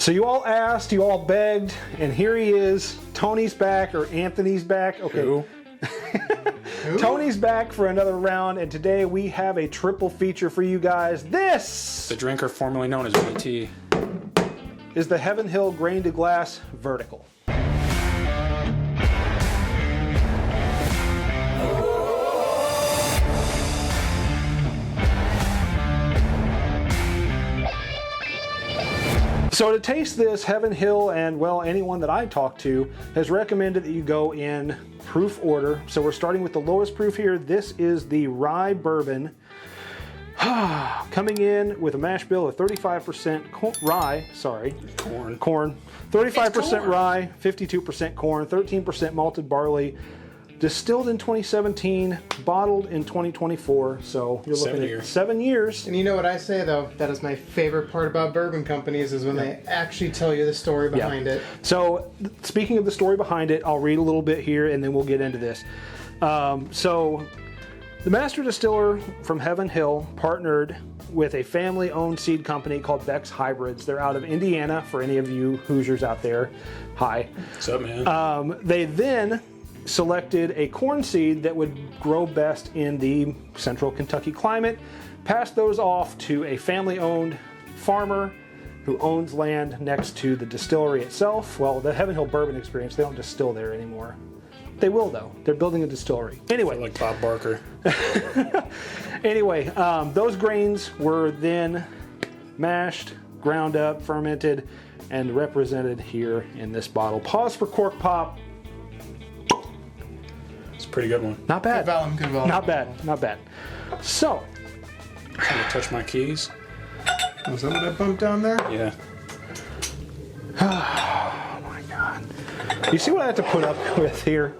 So you all asked, you all begged, and here he is. Tony's back, or Anthony's back. Okay. Who? Tony's back for another round, and today we have a triple feature for you guys. This The drinker formerly known as BT. is the Heaven Hill Grain to Glass Vertical. So to taste this, Heaven Hill and, well, anyone that I talked to has recommended that you go in proof order. So we're starting with the lowest proof here. This is the rye bourbon. Coming in with a mash bill of 35% rye, sorry. Corn. 35% rye, 52% corn, 13% malted barley. Distilled in 2017, bottled in 2024, so you're looking at 7 years. And you know what I say, though? That is my favorite part about bourbon companies is when they actually tell you the story behind it. So, speaking of the story behind it, I'll read a little bit here and then we'll get into this. So, the master distiller from Heaven Hill partnered with a family-owned seed company called Beck's Hybrids. They're out of Indiana, for any of you Hoosiers out there. Hi. What's up, man? They then selected a corn seed that would grow best in the central Kentucky climate, passed those off to a family-owned farmer who owns land next to the distillery itself. Well, the Heaven Hill Bourbon Experience, they don't distill there anymore. They will, though. They're building a distillery. Anyway. Like Bob Barker. Anyway, those grains were then mashed, ground up, fermented, and represented here in this bottle. Pause for cork pop. Pretty good one. Not bad. Good volume. Not bad. Not bad. So, Trying to touch my keys. Was that what I bumped down there? Yeah. oh my God. You see what I have to put up with here?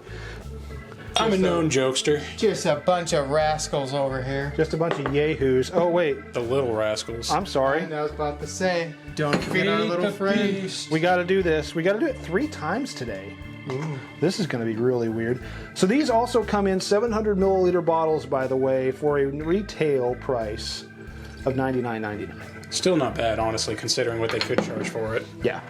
I'm a known jokester. Just a bunch of rascals over here. Just a bunch of yahoos. Oh, wait. The little rascals. I'm sorry. And I was about to say, don't forget our little friend. We got to do this. We got to do it 3 times today. Ooh. This is going to be really weird. So these also come in 700 milliliter bottles, by the way, for a retail price of $99.99. Still not bad, honestly, considering what they could charge for it. Yeah.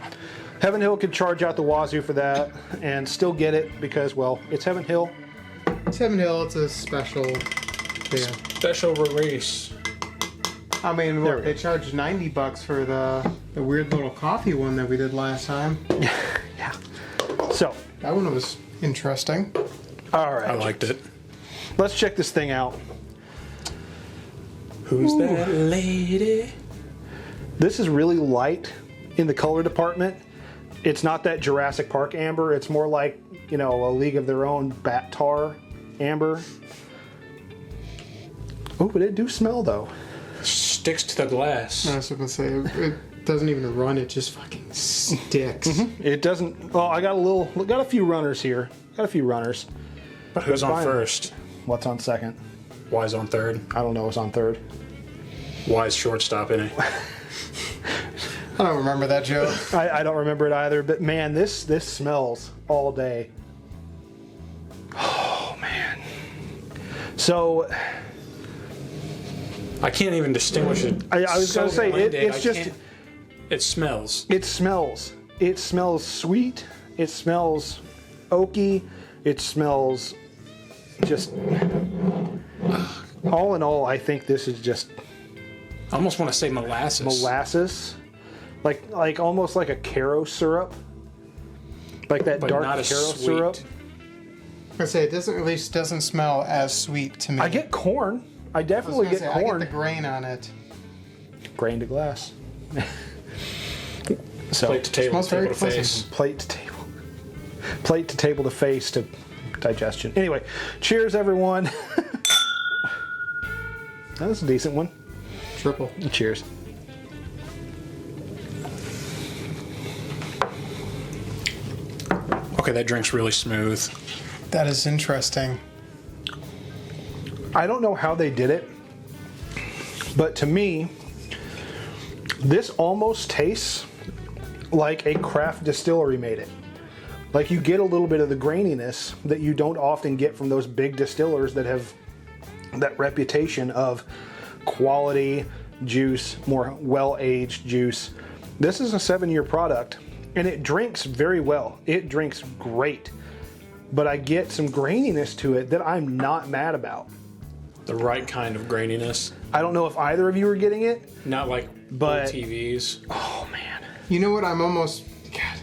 Heaven Hill could charge out the wazoo for that and still get it because, well, it's Heaven Hill. It's Heaven Hill. It's a special. Yeah. Special release. I mean, look, they charged $90 for the weird little coffee one that we did last time. Yeah. So. That one was interesting. All right. I liked it. Let's check this thing out. Who's that lady? This is really light in the color department. It's not that Jurassic Park amber. It's more like, you know, a League of Their Own bat tar amber. Oh, but it do smell, though. Sticks to the glass. I was going to say, it doesn't even run. It just fucking sticks. Mm-hmm. It doesn't. Oh, I got a few runners here. Got a few runners. But who's on Finally. first? What's on second? Why's on third? I don't know what's on third. Why's shortstop in it? I don't remember that joke. I don't remember it either, but man, this smells all day. Oh, man. So, I can't even distinguish it. I was going to say, it's just... It smells. It smells. It smells sweet. It smells oaky. It smells just... All in all, I think this is just... I almost want to say molasses. Molasses. Like almost like a Caro syrup. Like that But dark not Caro as sweet. syrup. I say it doesn't smell as sweet to me. I get corn. I definitely get corn. I get the grain on it. Grain to glass. So Plate to table, Smells very table to face. plate to table. Plate to table to face to digestion. Anyway, cheers everyone. That was a decent one. Triple. Cheers. Okay, that drink's really smooth. That is interesting. I don't know how they did it, but to me, this almost tastes like a craft distillery made it. Like you get a little bit of the graininess that you don't often get from those big distillers that have that reputation of quality juice, more well-aged juice. This is a 7-year product, and it drinks very well. It drinks great, but I get some graininess to it that I'm not mad about. The right kind of graininess. I don't know if either of you are getting it. Not like But- old TVs. Oh man. You know what? I'm almost. God,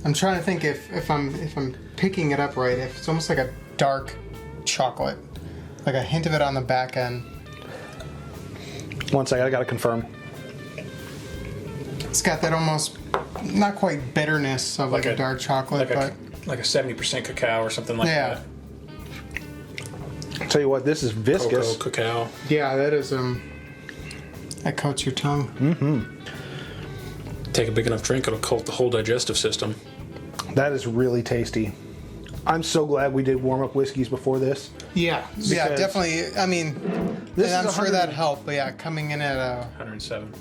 I'm trying to think if I'm picking it up right. If it's almost like a dark chocolate, like a hint of it on the back end. One second, I gotta confirm. It's got that almost not quite bitterness of like a dark chocolate, but Like a 70% cacao or something like yeah. that. I'll tell you what, this is viscous. Cocoa, cacao. Yeah, that is that coats your tongue. Take a big enough drink, it'll coat the whole digestive system. That is really tasty. I'm so glad we did warm up whiskeys before this. Yeah, Because- definitely. I mean, This and I'm is sure 100 that helped. But yeah, coming in at 107.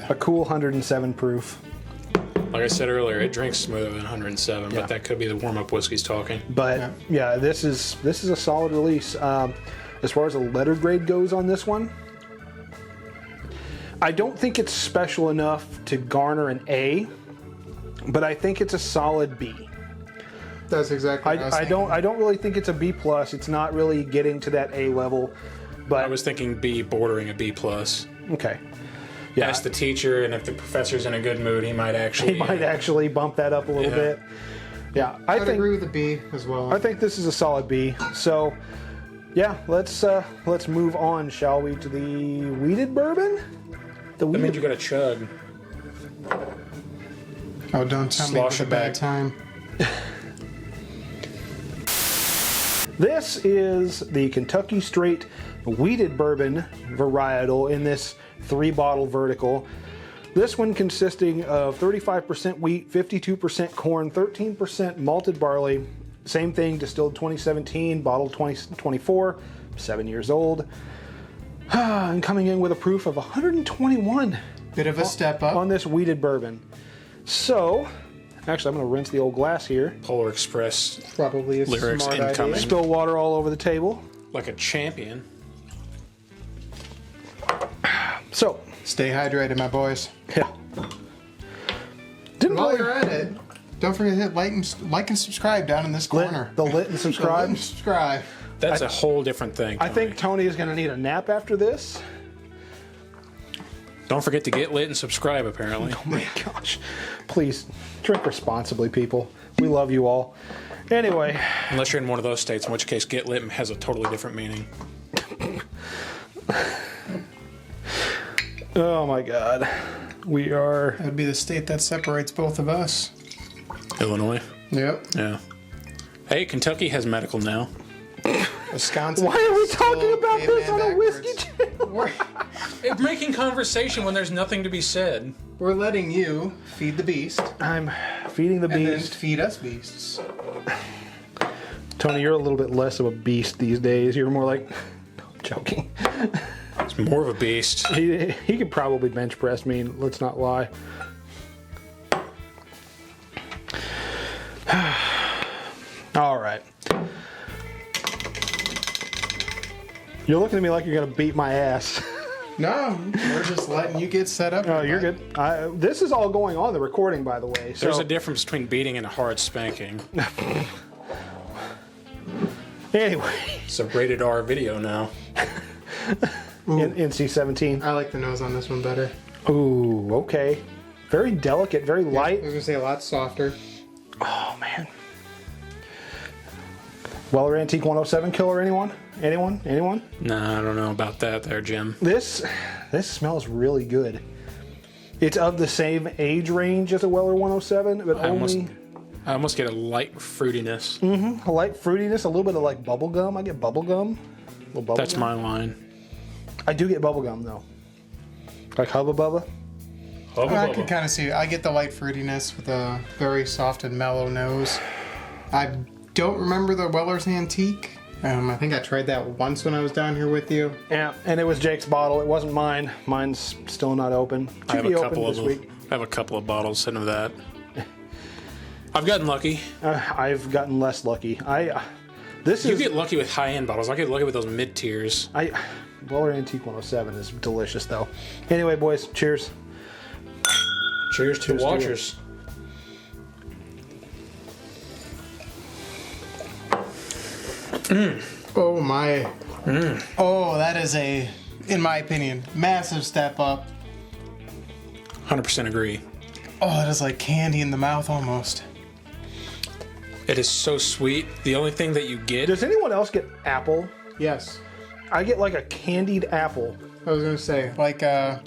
A cool 107 proof. Like I said earlier, it drinks smoother than 107, Yeah. but that could be the warm-up whiskeys talking. But yeah, this is a solid release. As far as a letter grade goes on this one, I don't think it's special enough to garner an A, but I think it's a solid B. That's exactly. What I don't really think it's a B plus. It's not really getting to that A level, but I was thinking B bordering a B plus. okay. Yeah, Ask the teacher, and if the professor's in a good mood, he might actually. he might actually bump that up a little Yeah. bit. Yeah, I'd agree with the B as well. I think this is a solid B. So, yeah, let's move on, shall we, to the weeded bourbon? The That means weeded. you got to chug. Oh, don't tell me Slosh it's a it bad back. time. This is the Kentucky Straight weeded bourbon varietal in this 3-bottle vertical. This one consisting of 35% wheat, 52% corn, 13% malted barley. Same thing, distilled 2017, bottled 2024, 7 years old. And coming in with a proof of 121 Bit of a step up. on this weeded bourbon. So, actually, I'm going to rinse the old glass here. Polar Express Probably a Lyrics smart incoming. idea. Spill water all over the table. like a champion. So, Stay hydrated, my boys. yeah. Didn't While really you're at it, don't forget to hit like and subscribe down in this corner. the lit and subscribe. Like and subscribe. That's a whole different thing. I think Tony. Tony is going to need a nap after this. Don't forget to get lit and subscribe, apparently. Oh my gosh. Please, drink responsibly, people. We love you all. Anyway, Unless you're in one of those states, in which case get lit has a totally different meaning. oh my God. We are... That would be the state that separates both of us. Illinois. Yep. Yeah. Hey, Kentucky has medical now. Wisconsin. Why are we is talking still about this caveman on a whiskey backwards. channel? It's making conversation when there's nothing to be said. We're letting you feed the beast I'm feeding the and then beast. feed us beasts. Tony, you're a little bit less of a beast these days. You're more like... No, I'm joking. It's more of a beast. He could probably bench press me, let's not lie. All right. You're looking at me like you're going to beat my ass. No, we're just letting you get set up. Oh, you're good. This is all going on the recording, by the way. So, There's a difference between beating and a hard spanking. anyway, It's a rated R video now. NC-17. I like the nose on this one better. Ooh, okay. Very delicate, very I light. was gonna say a lot softer. Oh, man. Weller Antique 107 killer, anyone? Anyone? Nah, I don't know about that there, Jim. This smells really good. It's of the same age range as a Weller 107, but I only almost get a light fruitiness. a light fruitiness, a little bit of like bubble gum. I get bubble gum. That's my line. I do get bubble gum though. Like Hubba Bubba. I can kind of see. I get the light fruitiness with a very soft and mellow nose. I don't remember the Weller's Antique. I think I tried that once when I was down here with you. Yeah, and it was Jake's bottle. It wasn't mine. Mine's still not open. I have To be a open couple this of week. I have a couple of bottles sitting of that. I've gotten lucky. I've gotten less lucky. You get lucky with high-end bottles. I get lucky with those mid-tiers. Weller Antique 107 is delicious though. Anyway, boys, cheers. Cheers to the watchers. Oh my. Oh, that is a, in my opinion, massive step up. 100% agree. Oh, that is like candy in the mouth almost. It is so sweet. The only thing that you get... Does anyone else get apple? Yes. I get like a candied apple. I was gonna say, like, kind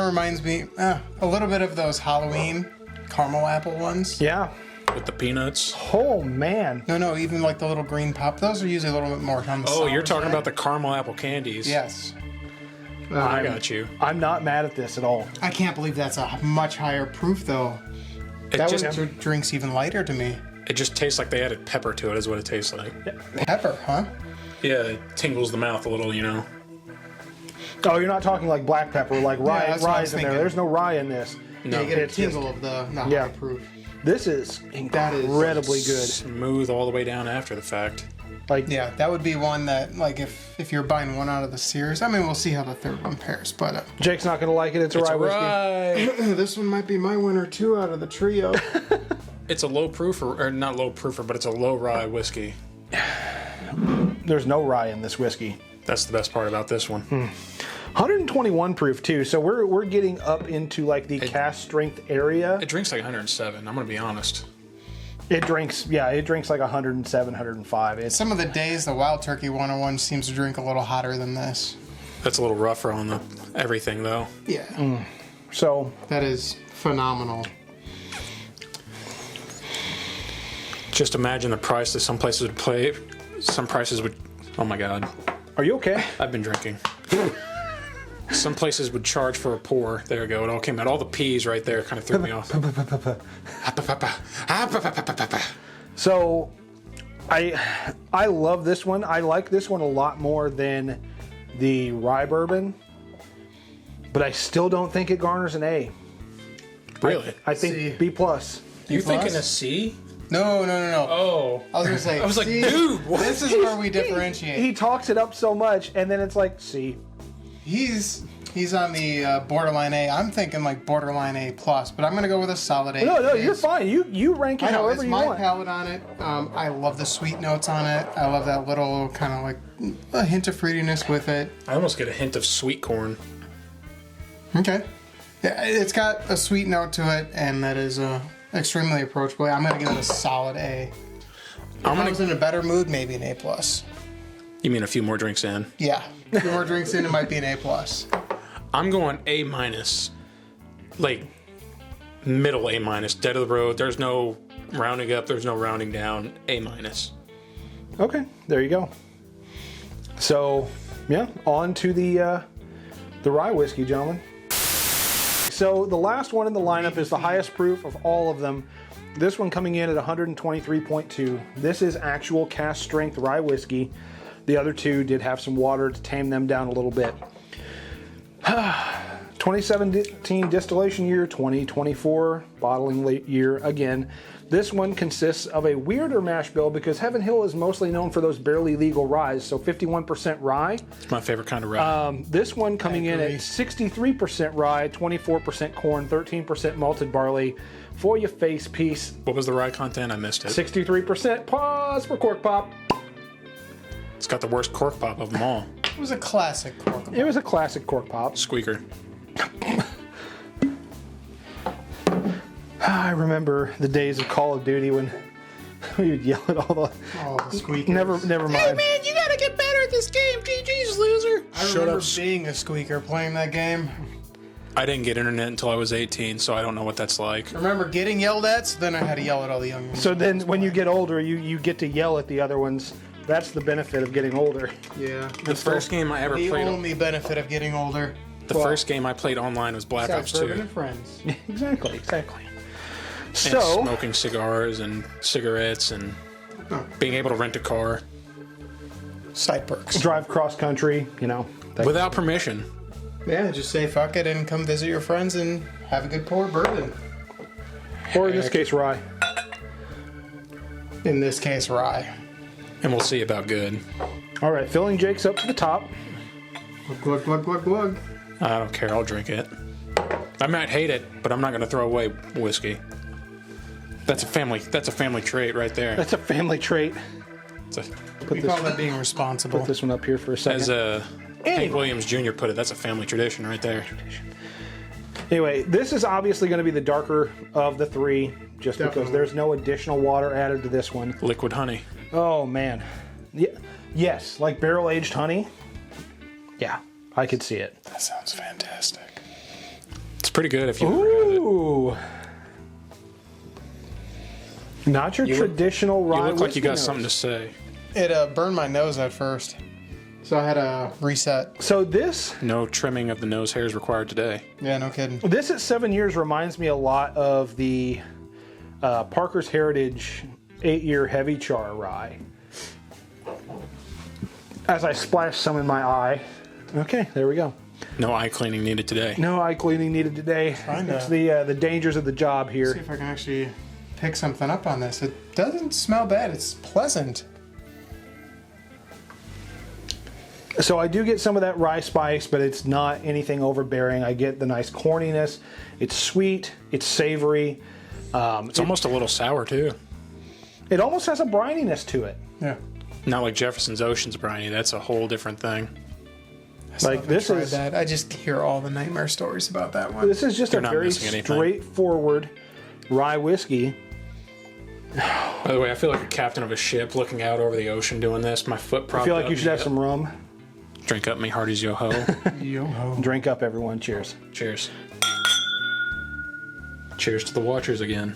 of reminds me a little bit of those Halloween caramel apple ones. Yeah. With the peanuts. Oh, man. No, even like the little green pop. Those are usually a little bit more on the Oh, sour you're talking side. about the caramel apple candies. Yes. I got you. I'm not mad at this at all. I can't believe that's a much higher proof, though. It That just, one drinks even lighter to me. it just tastes like they added pepper to it, is what it tastes like. Pepper, huh? Yeah, it tingles the mouth a little, you know. Oh, you're not talking like black pepper, like rye, that's what I rye's was in there. thinking. There's no rye in this. No, Yeah, you get a it's just- tingle of the Yeah. higher proof. This is incredibly good. Smooth all the way down after the fact. Like, Yeah, that would be one that, like, if you're buying one out of the series, I mean, we'll see how the third one pairs, but Jake's not going to like it. It's a rye whiskey. Right. this one might be my winner too out of the trio. It's a low proofer, or not low proofer, but it's a low rye whiskey. There's no rye in this whiskey. That's the best part about this one. 121 proof too, so we're getting up into like the cast strength area. It drinks like 107, I'm going to be honest. It drinks like 107, 105. It's Some of the days, the Wild Turkey 101 seems to drink a little hotter than this. That's a little rougher on the everything, though. Yeah, so that is phenomenal. Just imagine the price that some places would play. Some prices would... Oh my God. are you okay? I've been drinking. Some places would charge for a pour. There we go. It all came out. All the P's right there kind of threw me off. So I love this one. I like this one a lot more than the rye bourbon, but I still don't think it garners an A. Really? I think C. B plus. You plus? thinking a C? No. Oh. I was gonna say. I was like, see, dude, what? this is where we differentiate. He talks it up so much, and then it's like C. He's on the borderline A. I'm thinking like borderline A plus, but I'm gonna go with a solid A. No, It you're is- fine. You rank it I know however it's you my want. palate on it. I love the sweet notes on it. I love that little kind of like a hint of fruitiness with it. I almost get a hint of sweet corn. Okay. Yeah, it's got a sweet note to it, and that is extremely approachable. I'm gonna give it a solid A. If I was in a better mood, maybe an A plus. You mean a few more drinks in? Yeah, a few more drinks in, it might be an A plus. I'm going A minus. Like, middle A minus. Dead of the road. There's no rounding up. There's no rounding down. A minus. Okay, there you go. So, yeah, on to the rye whiskey, gentlemen. So the last one in the lineup is the highest proof of all of them. This one coming in at 123.2. This is actual cast strength rye whiskey. The other two did have some water to tame them down a little bit. 2017 distillation year, 2024 bottling year again. This one consists of a weirder mash bill because Heaven Hill is mostly known for those barely legal ryes, so 51% rye. It's my favorite kind of rye. This one coming in at agree. 63% rye, 24% corn, 13% malted barley. For your face piece, What was the rye content? I missed it. 63%. Pause for cork pop. It's got the worst cork pop of them all. It was a classic cork. It was a classic cork pop. Squeaker. I remember the days of Call of Duty when we would yell at all the. Oh, the squeakers. Never mind. man, you gotta get better at this game. GG's, loser. I remember being a squeaker playing that game. I didn't get internet until I was 18, so I don't know what that's like. I remember getting yelled at, so then I had to yell at all the young ones. So then, when you get older, you get to yell at the other ones. That's the benefit of getting older. Yeah. The first game I ever The played, only benefit of getting older. the first game I played online was Black Ops Bourbon 2. and friends. Exactly. And So, smoking cigars and cigarettes and being able to rent a car Side perks. drive cross country, without permission. Yeah, just say fuck it and come visit your friends and have a good pour of bourbon. or in this case, rye. In this case, rye. And we'll see about good. All right, filling Jake's up to the top. Glug, glug, glug, glug. I don't care. I'll drink it. I might hate it, but I'm not going to throw away whiskey. That's a family trait right there. That's a family trait. We call that being responsible. Put this one up here for a second. As Hank Williams Jr. put it, that's a family tradition right there. Anyway, this is obviously going to be the darker of the three, just because there's no additional water added to this one. Liquid honey. Oh, man. Yeah, yes, like barrel-aged honey. Yeah, I could see it. That sounds fantastic. It's pretty good if you. Ooh. Not your traditional rye. You look like you got whiskey something to nose. say. It burned my nose at first, so I had to reset. So this No trimming of the nose hairs required today. Yeah, no kidding. This at 7 years reminds me a lot of the Parker's Heritage 8-year heavy char rye. As I splash some in my eye. Okay, there we go. No eye cleaning needed today. No eye cleaning needed today. It's the dangers of the job See here. if I can actually pick something up on this. It doesn't smell bad. It's pleasant. So I do get some of that rye spice, but it's not anything overbearing. I get the nice corniness. It's sweet. It's savory. It's almost a little sour too. It almost has a brininess to it. Yeah. Not like Jefferson's Ocean's briny. That's a whole different thing. Like this is that. I just hear all the nightmare stories about that one. this is just You're a not very missing anything. straightforward rye whiskey. By the way, I feel like a captain of a ship looking out over the ocean doing this. My foot I propped feel like up. you should have some rum. Drink up me hearties yo ho. Yo ho. Drink up, everyone. Cheers. Cheers. Cheers to the watchers again.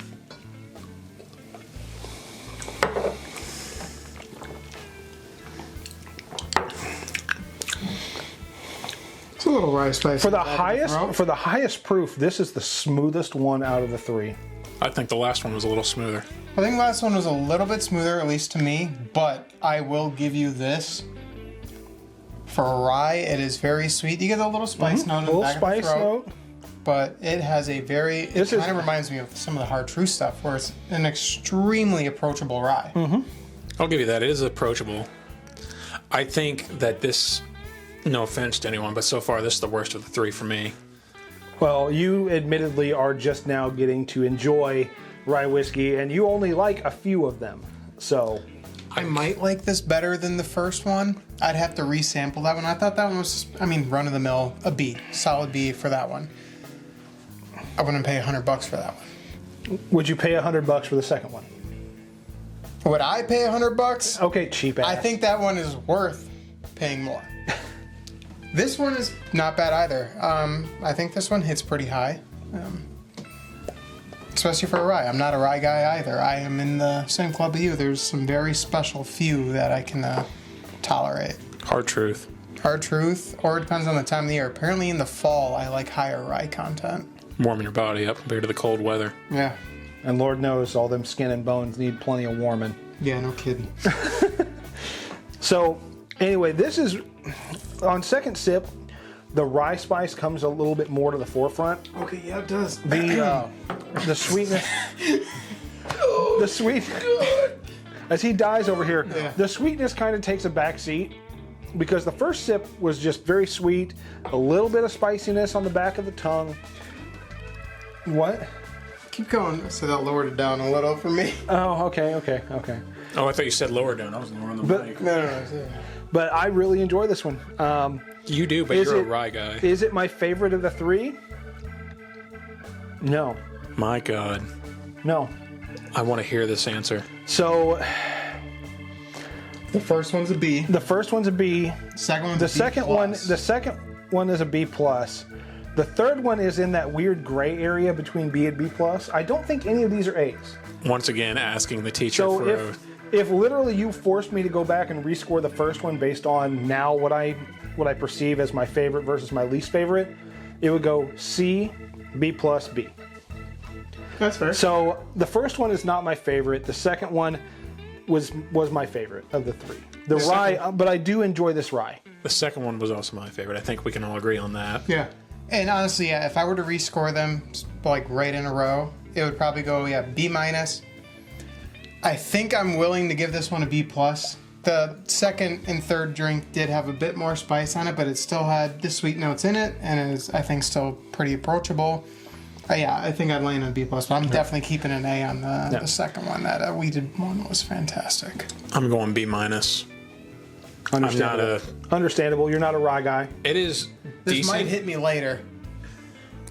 It's a little rye spice. For the highest proof, this is the smoothest one out of the three. I think the last one was a little smoother. I think the last one was a little bit smoother, at least to me, but I will give you this. For a rye, it is very sweet. You get a little spice note in the A little back spice of the throat, note. but it has a very. It kind of reminds me of some of the hard truth stuff, where it's an extremely approachable rye. I'll give you that. It is approachable. I think that this, no offense to anyone, but so far this is the worst of the three for me. Well, you admittedly are just now getting to enjoy rye whiskey, and you only like a few of them. So I might like this better than the first one. I'd have to resample that one. I thought that one was, run of the mill, a B, solid B for that one. I wouldn't pay $100 for that one. would you pay $100 for the second one? Would I pay $100? Okay, cheap ass. I think that one is worth paying more. This one is not bad either. I think this one hits pretty high, especially for a rye. I'm not a rye guy either. I am in the same club with you. There's some very special few that I can tolerate. Hard truth. Hard truth, or it depends on the time of the year. Apparently in the fall, I like higher rye content. Warming your body up compared to the cold weather. Yeah. And Lord knows all them skin and bones need plenty of warming. Yeah, no kidding. So, anyway, this is, on second sip, the rye spice comes a little bit more to the forefront. Okay, yeah, it does. The sweetness, the sweet, as he dies over here, the sweetness kind of takes a back seat because the first sip was just very sweet, a little bit of spiciness on the back of the tongue. What? Keep going. So that lowered it down a little for me. Oh, okay. Oh, I thought you said lower down. I was lowering the mic. No. But I really enjoy this one. You do, but you're a rye guy. Is it my favorite of the three? No. My God. No. I want to hear this answer. So The first one's a B. the first one's a B. Second one's The a B second plus. the second one is a B plus. The third one is in that weird gray area between B and B plus. I don't think any of these are A's. Once again, asking the teacher So for if literally you forced me to go back and rescore the first one based on now what I perceive as my favorite versus my least favorite, it would go C, B plus, B. That's fair. So the first one is not my favorite. The second one was my favorite of the three. The rye, but I do enjoy this rye. the second one was also my favorite. I think we can all agree on that. Yeah. And honestly, yeah, if I were to rescore them like right in a row, it would probably go B minus. I think I'm willing to give this one a B plus The second and third drink did have a bit more spice on it, but it still had the sweet notes in it, and is, I think, still pretty approachable. Yeah, I think I'd land on B+, but I'm definitely keeping an A on the second one. That weeded one was fantastic. I'm going B-. Understandable. Understandable. You're not a rye guy. It is This decent. might hit me later.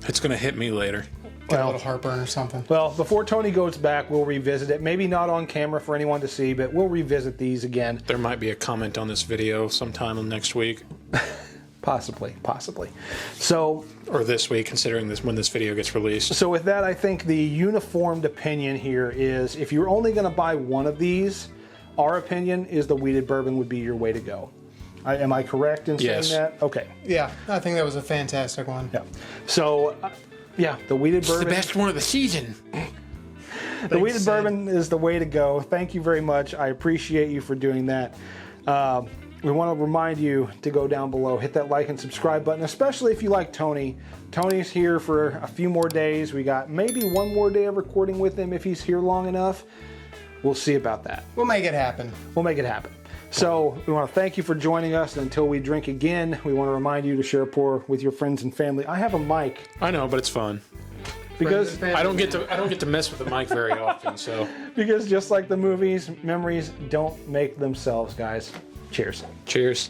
It's going to hit me later. Get a little heartburn or something. Well, before Tony goes back, we'll revisit it. Maybe not on camera for anyone to see, but we'll revisit these again. There might be a comment on this video sometime next week. Possibly. So, Or this week, considering this when this video gets released. so with that, I think the uniformed opinion here is if you're only going to buy one of these, our opinion is the weeded bourbon would be your way to go. Am I correct in saying Yes. that? Okay. Yeah, I think that was a fantastic one. Yeah. So, yeah, the weeded bourbon. The best one of the season. The weeded bourbon is the way to go. Thank you very much. I appreciate you for doing that. We want to remind you to go down below, hit that like and subscribe button, especially if you like Tony. Tony's here for a few more days. We got maybe one more day of recording with him if he's here long enough. We'll see about that. We'll make it happen. We'll make it happen. So we want to thank you for joining us. And until we drink again, we want to remind you to share a pour with your friends and family. I have a mic I know, but it's fun. because I don't get to mess with the mic very often, so just like the movies, memories don't make themselves, guys. Cheers. cheers.